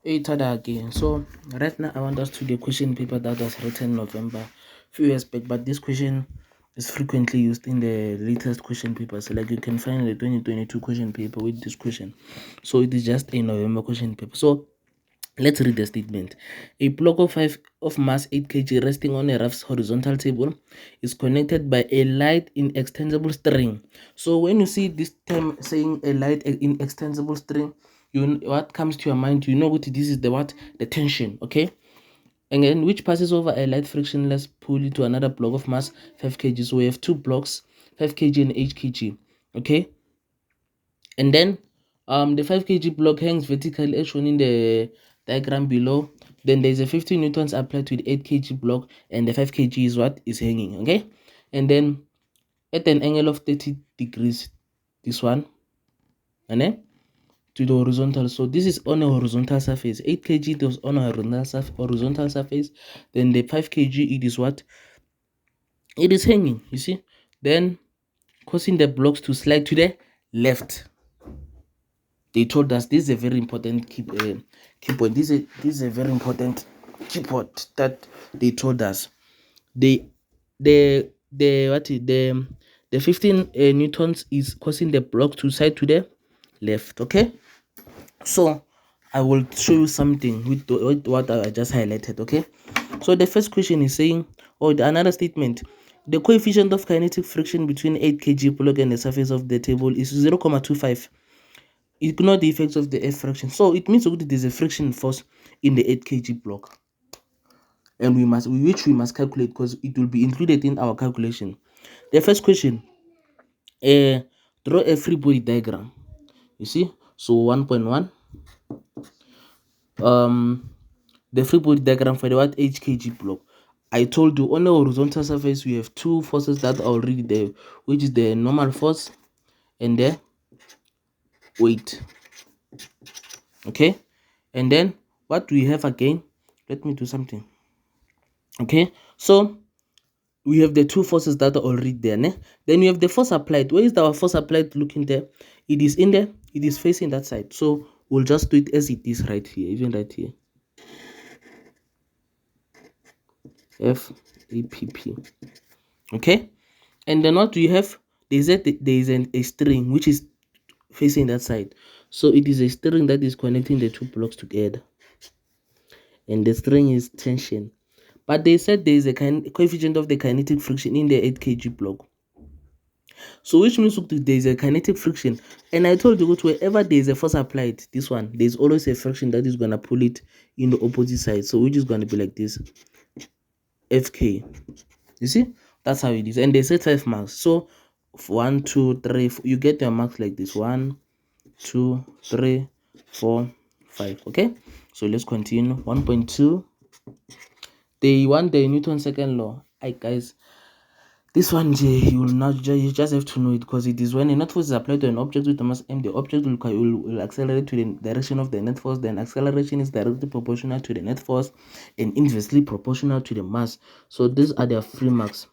Hey, Tada again. So right now I want us to do the question paper that was written November few years back, but this question is frequently used in the latest question papers. So like you can find the 2022 question paper with this question. So it is just a November question paper. So let's read the statement. A block of 5 of mass 8 kg resting on a rough horizontal table is connected by a light in extensible string. So when you see this term saying a light in extensible string, what comes to your mind? You know what this is, the tension, okay? And then which passes over a light frictionless pulley to another block of mass 5 kg. So we have two blocks, 5 kg and 8 kg, okay? And then the 5 kg block hangs vertically as shown in the diagram below. Then there's a 50 newtons applied to the 8 kg block, and the 5 kg is what is hanging, okay? And then at an angle of 30 degrees, this one, and then to the horizontal. So this is on a horizontal surface. 8 kg it was on a horizontal surface. Then the 5 kg, it is what? It is hanging, you see? Then causing the blocks to slide to the left. They told us this is a very important key point. This is a very important key point that they told us. The 15 newtons is causing the block to slide to the left. Okay, so I will show you something with what I just highlighted. Okay, so the first question is saying, another statement, the coefficient of kinetic friction between 8 kg block and the surface of the table is 0.25. Ignore the effects of the F friction. So it means that there's a friction force in the 8 kg block, and we must calculate because it will be included in our calculation. The first question, draw a free body diagram. You see, so 1.1, the free body diagram for the 8 kg block. I told you on the horizontal surface we have two forces that are already there, which is the normal force and the weight. Okay, and then what do we have again? Let me do something. Okay, so we have the two forces that are already there. Then we have the force applied. Where is our force applied looking there? It is in there, it is facing that side. So we'll just do it as it is right here, even right here. FAPP. Okay, and then what do you have? There is a string which is facing that side. So it is a string that is connecting the two blocks together, and the string is tension. But they said there is a coefficient of the kinetic friction in the 8 kg block. So which means there is a kinetic friction. And I told you that wherever there is a force applied, this one, there's always a friction that is going to pull it in the opposite side. So which is going to be like this, FK. You see, that's how it is. And they said 5 marks. So 1, 2, 3, 4, you get your marks like this. 1, 2, 3, 4, 5. Okay, so let's continue. 1.2, they want the Newton second law. Guys, this one, you just have to know it, because it is when a net force is applied to an object with a mass m, the object will accelerate to the direction of the net force. Then acceleration is directly proportional to the net force and inversely proportional to the mass. So these are their free marks.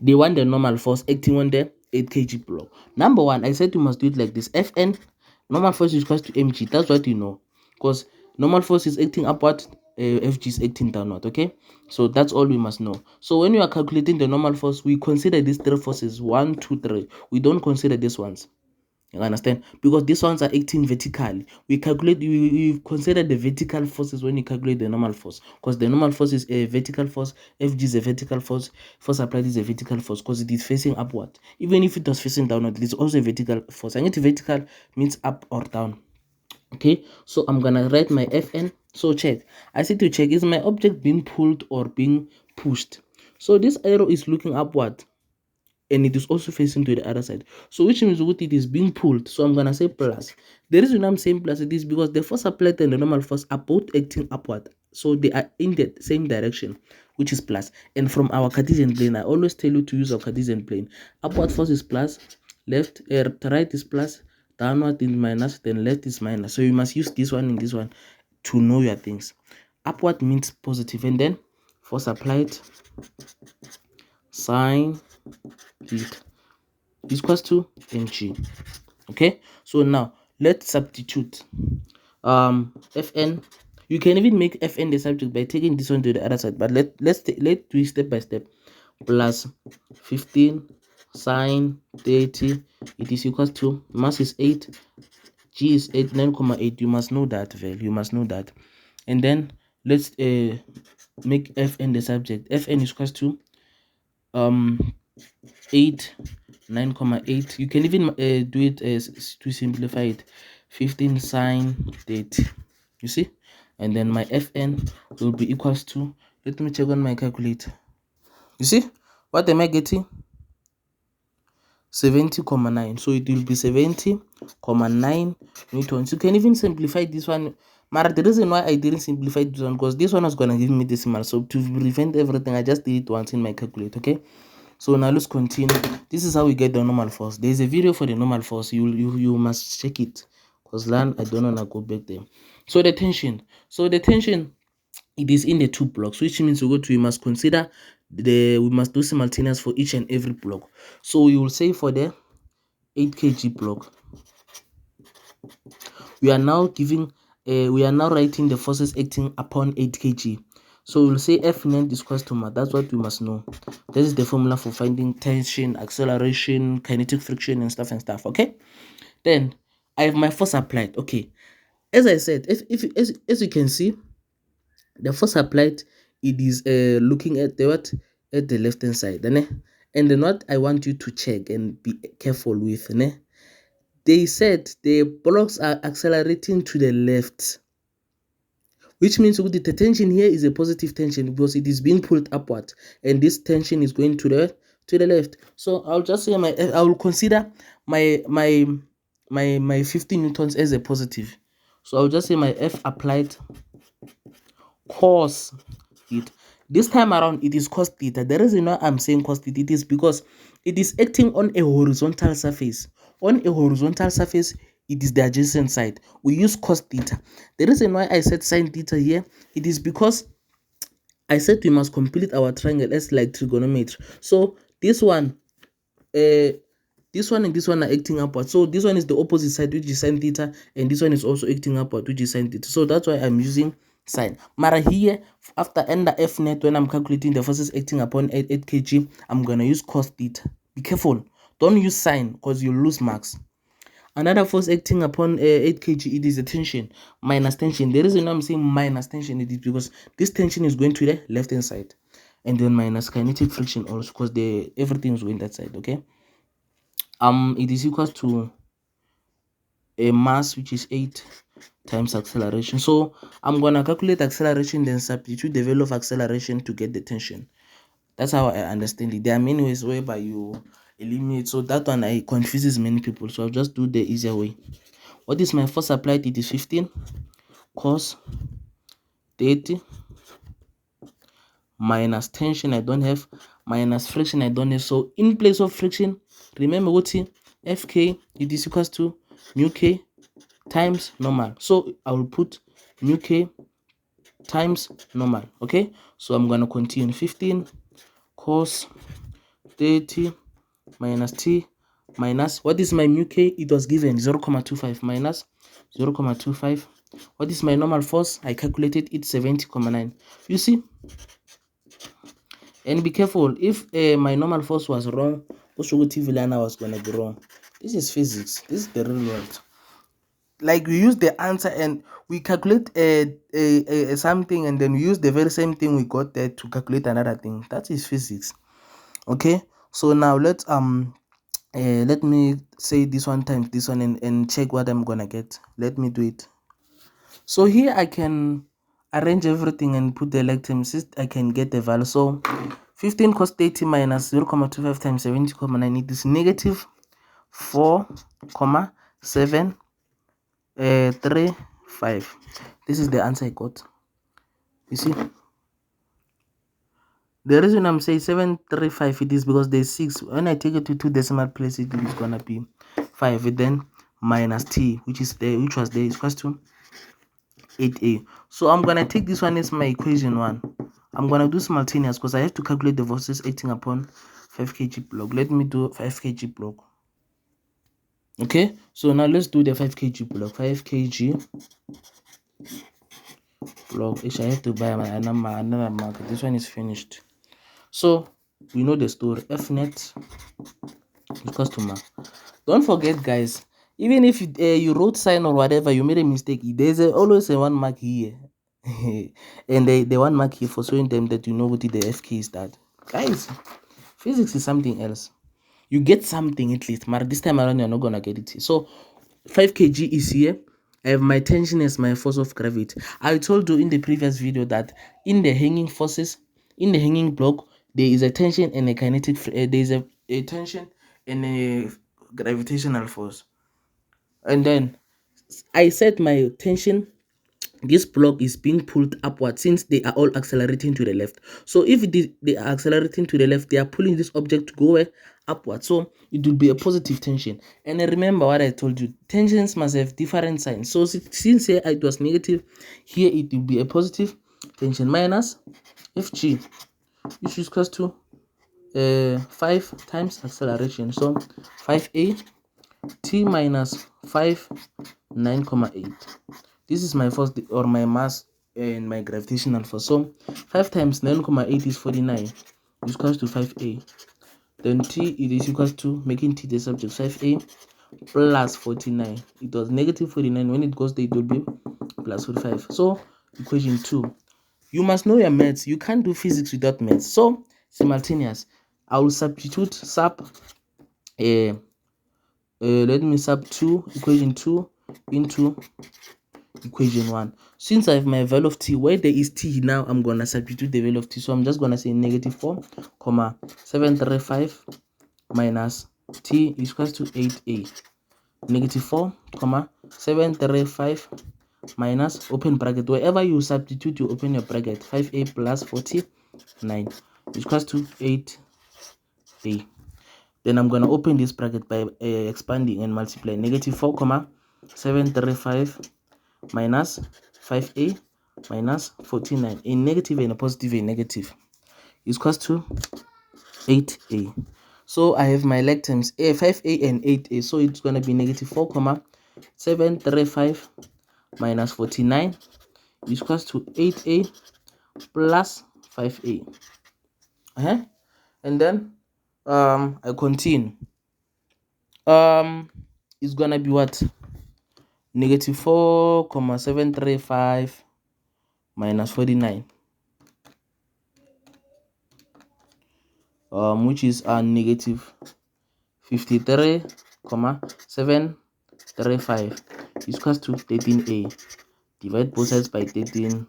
They want the normal force acting on the 8 kg block. Number one, I said you must do it like this. Fn, normal force is equal to mg. That's what you know, because normal force is acting upward, Fg is acting downward. Okay, so that's all we must know. So when we are calculating the normal force, we consider these three forces, 1, 2, 3. We don't consider these ones. You understand? Because these ones are acting vertically. We consider the vertical forces when you calculate the normal force, because the normal force is a vertical force. Fg is a vertical force. Force applied is a vertical force because it is facing upward. Even if it was facing downward, it is also a vertical force. And vertical means up or down. Okay, so I'm gonna write my Fn. So check. I said to check, is my object being pulled or being pushed? So this arrow is looking upward, and it is also facing to the other side. So which means what, it is being pulled. So I'm gonna say plus. The reason I'm saying plus it is because the force applied and the normal force are both acting upward. So they are in the same direction, which is plus. And from our Cartesian plane, I always tell you to use our Cartesian plane. Upward force is plus, left, right is plus, downward is minus, then left is minus. So you must use this one and this one to know your things. Upward means positive, and then force applied sine heat is equals to mg. Okay, so now let's substitute. Fn, you can even make Fn the subject by taking this one to the other side, but let's do it step by step. Plus 15 sine 30, it is equals to, mass is 8, g is 8, 9,8. You must know that value, you must know that. And then let's make Fn the subject. Fn is equals to 8, 9,8. You can even do it as, to simplify it, 15 sine 30. You see? And then my Fn will be equals to, let me check on my calculator. You see? What am I getting? 70,9. So it will be 70,9 newtons. You can even simplify this one. But the reason why I didn't simplify this one, because this one was gonna give me decimal. So to prevent everything, I just did it once in my calculator. Okay. So now let's continue. This is how we get the normal force. There's a video for the normal force. You must check it, because land I don't wanna go back there. So the tension. It is in the two blocks, which means we must consider we must do simultaneous for each and every block. So we will say for the 8 kg block, we are now writing the forces acting upon 8 kg. So we'll say F net is equals to, that's what we must know. This is the formula for finding tension, acceleration, kinetic friction, and stuff. Okay, then I have my force applied. Okay, as I said, as you can see, the force applied, it is looking at the what, at the left hand side, and then what I want you to check and be careful with, they said the blocks are accelerating to the left, which means the tension here is a positive tension because it is being pulled upward, and this tension is going to the left. So I'll just say I will consider my 50 newtons as a positive. So I'll just say my F applied cos theta. This time around it is cos theta. The reason why I'm saying cos theta, it is because it is acting on a horizontal surface. On a horizontal surface, it is the adjacent side. We use cos theta. The reason why I said sin theta here, it is because I said we must complete our triangle as like trigonometry. So this one and this one are acting upward. So this one is the opposite side, which is sin theta, and this one is also acting upward, which is sin theta. So that's why I'm using sine. Mara here, after under F net, when I'm calculating the forces acting upon 8 kg, I'm gonna use cos theta. Be careful, don't use sine because you'll lose marks. Another force acting upon 8 kg, it is the tension minus tension. The reason I'm saying minus tension, it is because this tension is going to the left hand side, and then minus kinetic friction also, because everything is going that side. Okay, it is equal to a mass, which is 8 times acceleration. So I'm gonna calculate acceleration, then substitute the value of acceleration to get the tension. That's how I understand it. There are many ways whereby you eliminate, so that one confuses many people, so I'll just do the easier way. What is my force applied? It is 15 cos 30 minus tension I don't have, minus friction I don't have. So in place of friction, remember what Fk, it is equals to mu k times normal. So I will put mu k times normal. Okay, so I'm gonna continue. 15 cos 30 minus t minus, what is my mu k? It was given 0,25 minus 0,25. What is my normal force? I calculated it 70,9. You see, and be careful, if my normal force was wrong, Vilana was gonna be wrong. This is physics. This is the real world. Like, we use the answer and we calculate something, and then we use the very same thing we got there to calculate another thing. That is physics. Okay, so now let me say this one times this one and check what I'm gonna get. Let me do it. So here I can arrange everything and put the like terms. I can get the value. So 15 cos 30 minus 0,25 times 70,9, it is negative 4,735. This is the answer I got. You see, the reason I'm saying 735, it is because there's 6. When I take it to 2 decimal places, it is gonna be 5, and then minus t, which was there, is equals to 8a. So I'm gonna take this one as my equation 1. I'm gonna do simultaneous because I have to calculate the forces acting upon 5 kg block. Let me do 5 kg block. Okay, so now let's do the 5 kg block. 5 kg block. I have to buy another marker. This one is finished. So we know the story. F net is customer. Don't forget, guys, even if you wrote sign or whatever, you made a mistake, there's always a 1 mark here. And the 1 mark here for showing them that you know what the FK is that. Guys, physics is something else. You get something at least, but this time around you're not gonna get it. So 5 kg is here. I have my tension as my force of gravity. I told you in the previous video that in the hanging forces, in the hanging block, there is a tension and a kinetic, there is a tension and a gravitational force. And then I set my tension. This block is being pulled upward since they are all accelerating to the left. So if they are accelerating to the left, they are pulling this object to go upward. So it will be a positive tension. And I remember what I told you, tensions must have different signs. So since here it was negative, here it will be a positive tension minus Fg, which is equals to 5 times acceleration. So 5a t minus 5 9,8. This is my force or my mass and my gravitational force. So 5 times 9,8 is 49, is equals to 5a. Then t, it is equals to, making t the subject, 5a plus 49. It was negative 49. When it goes there, it will be plus 45. So equation 2. You must know your maths. You can't do physics without maths. So simultaneous, I will substitute let me sub 2, equation 2 into equation 1. Since I have my value of t, where there is t now, I'm gonna substitute the value of t. So I'm just gonna say negative 4, 735 minus t is equals to 8a. Negative 4, 735 minus, open bracket. Wherever you substitute, you open your bracket. 5a plus 49 is equals to 8a. Then I'm gonna open this bracket by expanding and multiply. Negative 4, 735 minus 5a minus 49. A negative and a positive, a negative, is equals to 8a. So I have my leg terms, 5a and 8a. So it's going to be negative 4, 735 minus 49 is equals to 8a plus 5a. And then I continue. It's going to be what? Negative 4, 735 minus 49. Which is negative 53, 735 is equals to 13a. Divide both sides by 13.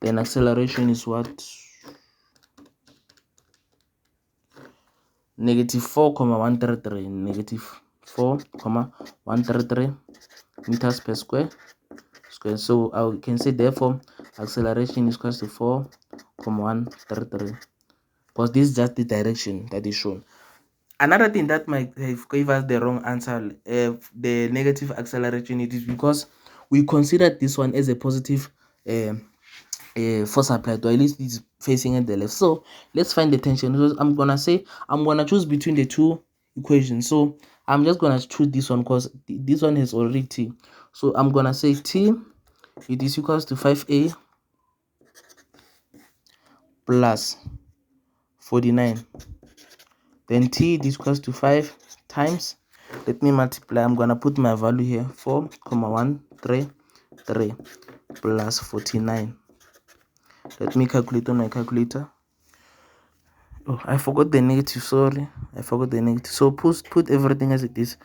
Then acceleration is what? Negative 4,133. Negative 4,133 meters per square. So I can say therefore acceleration is equals to 4,133. Because this is just the direction that is shown. Another thing that might have gave us the wrong answer, the negative acceleration, it is because we considered this one as a positive force applied, or at least it's facing at the left. So let's find the tension. So I'm gonna choose between the two equations. So I'm just gonna choose this one because this one has already t. So I'm gonna say t, it is equals to 5a plus 49. Then t is equals to 5 times, let me multiply, I'm gonna put my value here, 4,133 plus 49. Let me calculate on my calculator. Oh, I forgot the negative, sorry, I forgot the negative. So put everything as it is.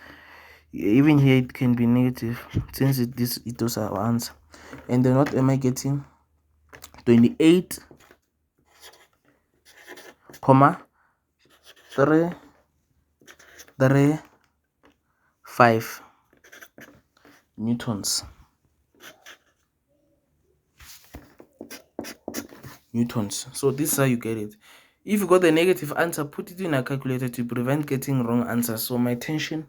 Even here it can be negative since it was our answer. And then what am I getting? 28, 335 newtons. So this is how you get it. If you got the negative answer, put it in a calculator to prevent getting wrong answers. So my tension,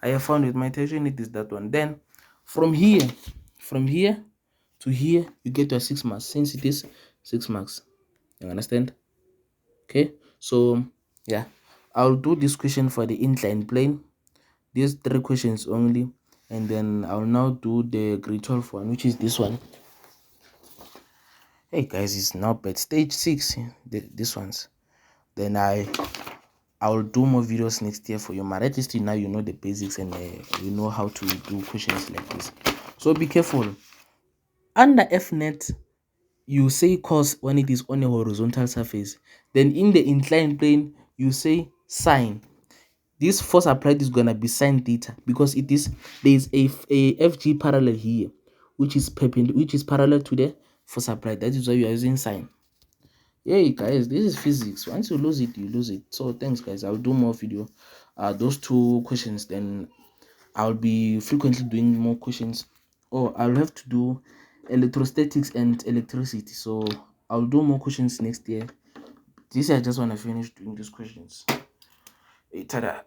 I have found with my tension, it is that one. Then from here to here, you get your 6 marks since it is 6 marks. You understand? Okay, so yeah, I'll do this question for the inclined plane. these 3 questions only, and then I'll now do the grade 12 one, which is this one. Hey guys, it's now but stage 6, this ones. Then I'll do more videos next year for you, but at least now you know the basics, and you know how to do questions like this. So be careful. Under FNet, you say cos when it is on a horizontal surface. Then in the inclined plane, you say sine. This force applied is gonna be sine theta, because there is a FG parallel here, which is parallel to the force applied. That is why you are using sine. Hey guys, this is physics. Once you lose it, you lose it. So thanks guys. I'll do more video. Those 2 questions, then I'll be frequently doing more questions. Oh, I'll have to do electrostatics and electricity. So I'll do more questions next year. This year I just want to finish doing these questions. Hey, tada.